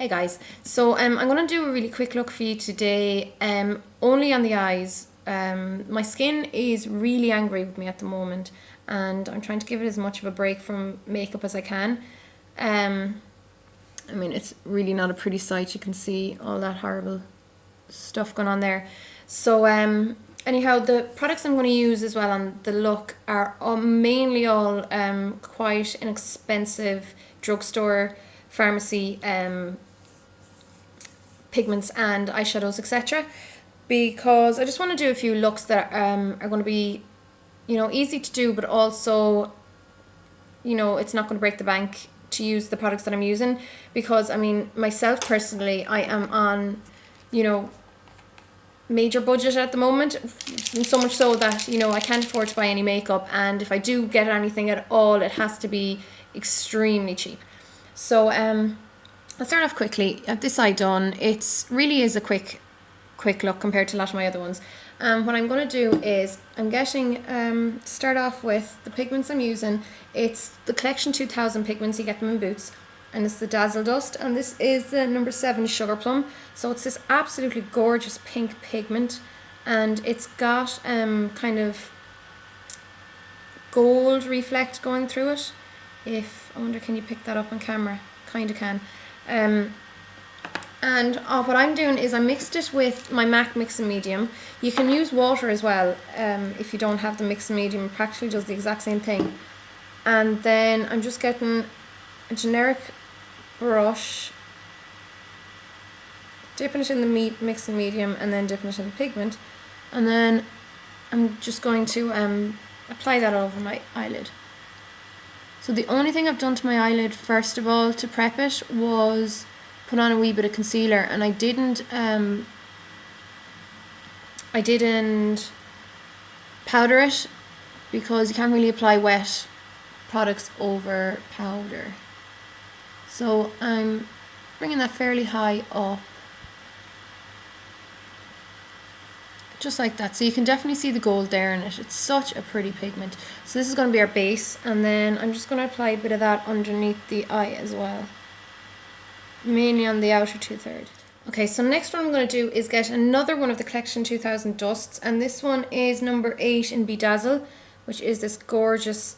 Hey guys, so I'm going to do a really quick look for you today, only on the eyes. My skin is really angry with me at the moment and I'm trying to give it as much of a break from makeup as I can. I mean, it's really not a pretty sight. You can see all that horrible stuff going on there. So anyhow, the products I'm going to use as well on the look are mainly all quite inexpensive drugstore, pharmacy pigments and eyeshadows, etc. Because I just want to do a few looks that are going to be, easy to do, but also, it's not going to break the bank to use the products that I'm using. Because I mean, myself personally, I am on, major budget at the moment, and so much so that I can't afford to buy any makeup, and if I do get anything at all, it has to be extremely cheap. So I'll start off quickly. I've this eye done. It's really is a quick look compared to a lot of my other ones. What I'm going to do is I'm getting start off with the pigments I'm using. It's the Collection 2000 pigments. You get them in Boots, and it's the Dazzle dust, and this is the number 7 SugarPlum. So it's this absolutely gorgeous pink pigment, and it's got kind of gold reflect going through it. I wonder, can you pick that up on camera? Kind of can. And what I'm doing is I mixed it with my MAC Mix and Medium. You can use water as well if you don't have the Mix and Medium. It practically does the exact same thing. And then I'm just getting a generic brush, dipping it in the Mix and Medium, and then dipping it in the pigment. And then I'm just going to apply that over my eyelid. So the only thing I've done to my eyelid first of all to prep it was put on a wee bit of concealer, and I didn't powder it because you can't really apply wet products over powder. So I'm bringing that fairly high up, just like that. So you can definitely see the gold there in it. It's such a pretty pigment. So this is going to be our base, and then I'm just going to apply a bit of that underneath the eye as well, mainly on the outer 2/3. Okay, so next one I'm going to do is get another one of the Collection 2000 dusts, and this one is number 8 in Bedazzle, which is this gorgeous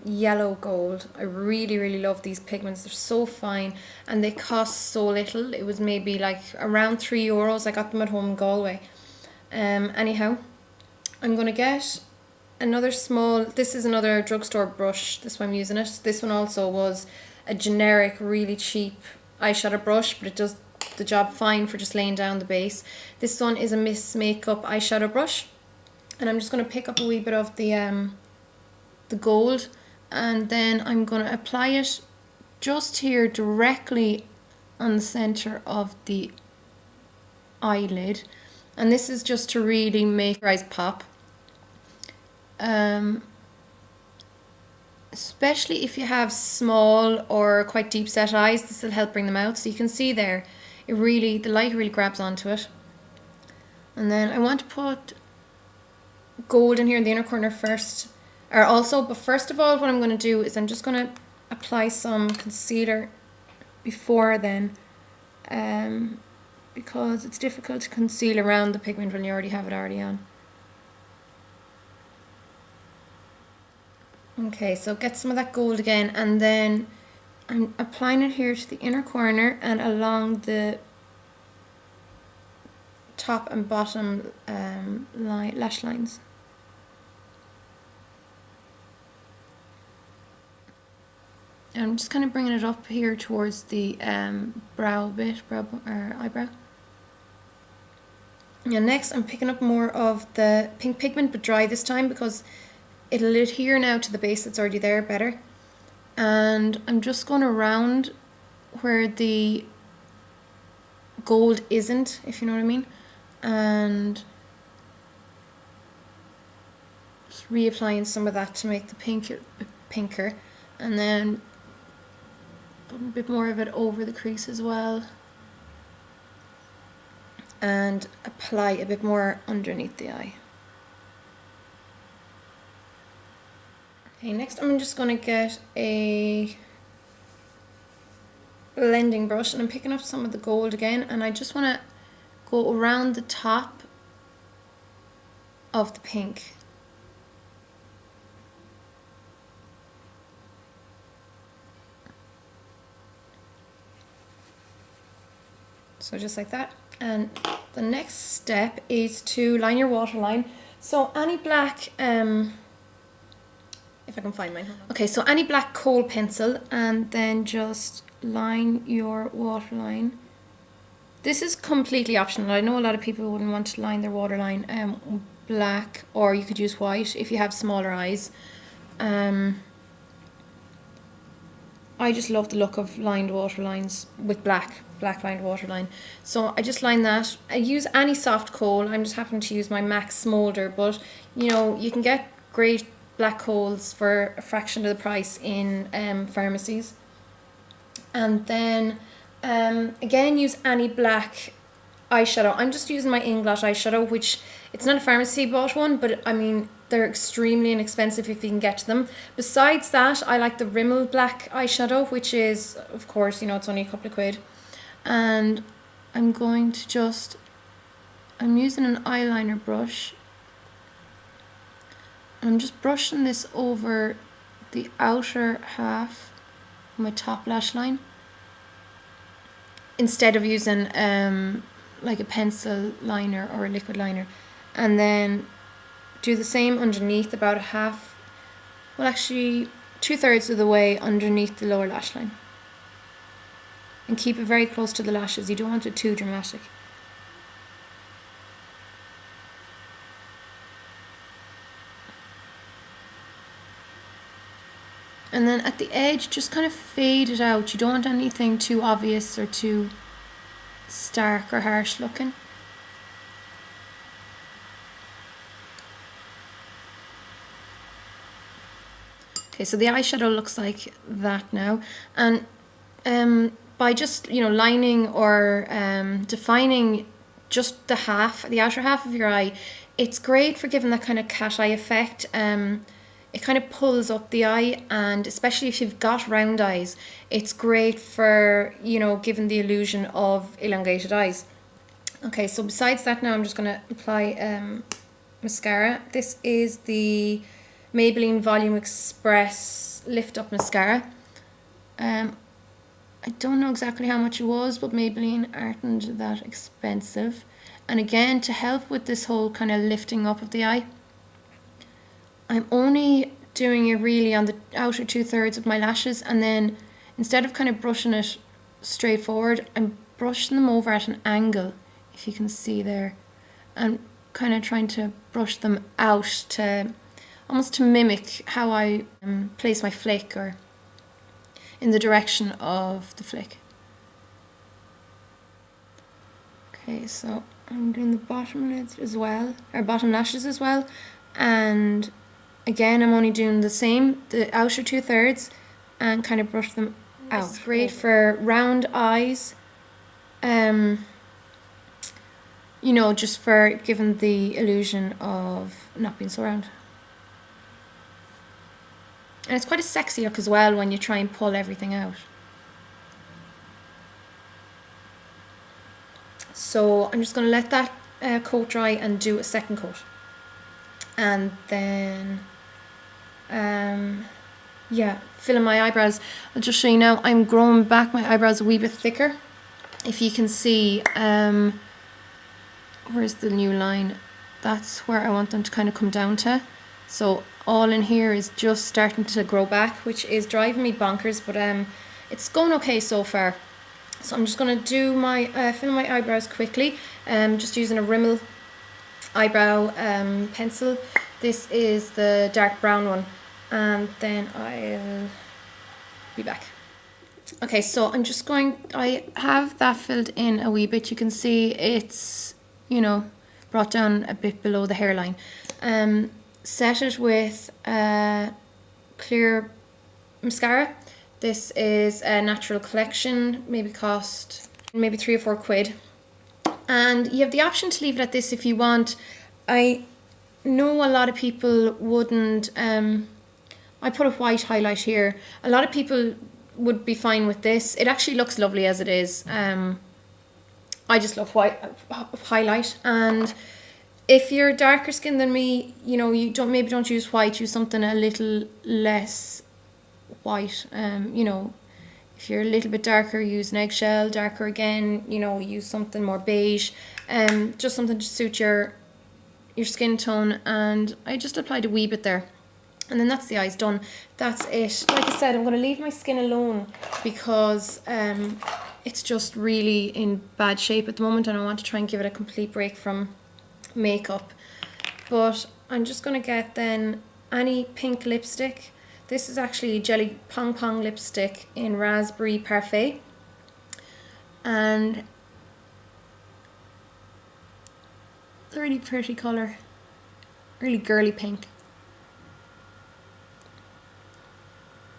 yellow gold. I really, really love these pigments. They're so fine and they cost so little. It was maybe like around €3. I got them at home in Galway. Anyhow, I'm going to get another small, this is another drugstore brush, this one I'm using it. This one also was a generic, really cheap eyeshadow brush, but it does the job fine for just laying down the base. This one is a Letzmakeup eyeshadow brush, and I'm just going to pick up a wee bit of the gold, and then I'm going to apply it just here directly on the center of the eyelid. And this is just to really make your eyes pop. Especially if you have small or quite deep set eyes, this will help bring them out. So you can see there, the light really grabs onto it. And then I want to put gold in here in the inner corner first. But first of all, what I'm going to do is I'm just going to apply some concealer before then. Because it's difficult to conceal around the pigment when you already have it on. Okay, so get some of that gold again, and then I'm applying it here to the inner corner and along the top and bottom lash lines. And I'm just kind of bringing it up here towards the eyebrow. And next I'm picking up more of the pink pigment, but dry this time because it'll adhere now to the base that's already there better. And I'm just going around where the gold isn't, if you know what I mean, and just reapplying some of that to make the pink pinker, and then put a bit more of it over the crease as well, and apply a bit more underneath the eye. Okay, next I'm just going to get a, I'm going to apply a bit more of the gold, and then put a bit more of it over the crease as well, and apply a bit more underneath the eye. Okay, next I'm just going to get a, I'm going to apply a bit more of the gold, and then put a bit more of it over the crease as well, and apply a bit more underneath the eye. Okay, next I'm just going to get a, blending brush, and I'm picking up some of the gold again, and I just want to go around the top of the pink. So just like that. And the next step is to line your waterline. So any black, if I can find mine. Okay, so any black Kohl pencil, and then just line your waterline. This is completely optional. I know a lot of people wouldn't want to line their waterline black, or you could use white if you have smaller eyes. I just love the look of lined waterlines with black lined waterline. So I just line that. I use any soft kohl. I'm just happening to use my MAC Smoulder, but you know, you can get great black kohls for a fraction of the price in pharmacies. And then again, use any black eyeshadow. I'm just using my Inglot eyeshadow, which it's not a pharmacy bought one, but I mean, they're extremely inexpensive if you can get to them. Besides that, I like the Rimmel black eyeshadow, which is, of course, you know, it's only a couple of quid. And I'm going to just, I'm using an eyeliner brush. I'm just brushing this over the outer half of my top lash line, instead of using like a pencil liner or a liquid liner. And then do the same underneath, about a half, well actually 2/3 of the way underneath the lower lash line. And keep it very close to the lashes, you don't want it too dramatic. And then at the edge, just kind of fade it out. You don't want anything too obvious or too stark or harsh looking. Okay, so the eyeshadow looks like that now. And by just, you know, lining or defining just the outer half of your eye, it's great for giving that kind of cat eye effect. It kind of pulls up the eye, and especially if you've got round eyes, it's great for, you know, giving the illusion of elongated eyes. Okay, so besides that now I'm just going to apply mascara. This is the Maybelline Volume Express Lift Up Mascara. I don't know exactly how much it was, but Maybelline aren't that expensive. And again, to help with this whole kind of lifting up of the eye, I'm only doing it really on the outer 2/3 of my lashes, and then instead of kind of brushing it straight forward, I'm brushing them over at an angle, if you can see there, and kind of trying to brush them out to almost to mimic how I place my flick, or in the direction of the flick. Okay, so I'm doing the bottom lids as well, or bottom lashes as well, and again I'm only doing the same, the outer 2/3, and kind of brush them out. It's great for round eyes, you know, just for giving the illusion of not being so round. And it's quite a sexy look as well when you try and pull everything out. So I'm just going to let that coat dry and do a second coat. And then, yeah, fill in my eyebrows. I'll just show you now, I'm growing back my eyebrows a wee bit thicker. If you can see, where's the new line? That's where I want them to kind of come down to. So all in here is just starting to grow back, which is driving me bonkers, but it's going okay so far. So I'm just going to do my fill my eyebrows quickly, just using a Rimmel eyebrow pencil. This is the dark brown one, and then I'll be back. Okay, so I'm just going, I have that filled in a wee bit. You can see it's, you know, brought down a bit below the hairline. Set it with clear mascara. This is a Natural Collection, maybe cost maybe 3 or 4 quid. And you have the option to leave it at this if you want. I know a lot of people wouldn't, I put a white highlight here. A lot of people would be fine with this. It actually looks lovely as it is. I just love white highlight, and if you're darker skinned than me, you know, you don't use white, use something a little less white. You know, if you're a little bit darker, use an eggshell. Darker again, you know, use something more beige. Just something to suit your skin tone. And I just applied a wee bit there. And then that's the eyes done. That's it. Like I said, I'm going to leave my skin alone because it's just really in bad shape at the moment, and I want to try and give it a complete break from makeup. But I'm just going to get then any pink lipstick. This is actually Jelly Pong Pong lipstick in Raspberry Parfait. And it's a really pretty colour. Really girly pink.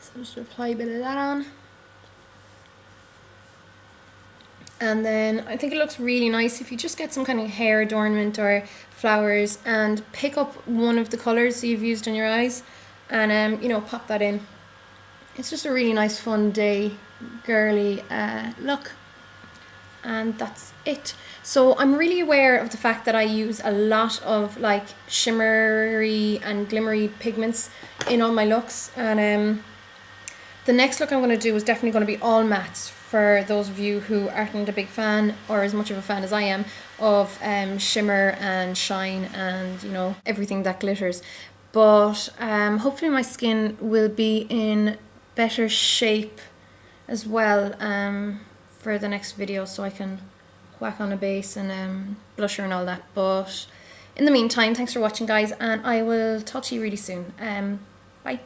So just apply a bit of that on. And then I think it looks really nice if you just get some kind of hair adornment or flowers and pick up one of the colours that you've used on your eyes and you know, pop that in. It's just a really nice fun day girly look. And that's it. So I'm really aware of the fact that I use a lot of like shimmery and glimmery pigments in all my looks, and the next look I'm going to do is definitely going to be all mattes for those of you who aren't a big fan, or as much of a fan as I am, of shimmer and shine and, you know, everything that glitters. But hopefully my skin will be in better shape as well for the next video, so I can whack on a base and blusher and all that. But in the meantime, thanks for watching guys, and I will talk to you really soon. Bye.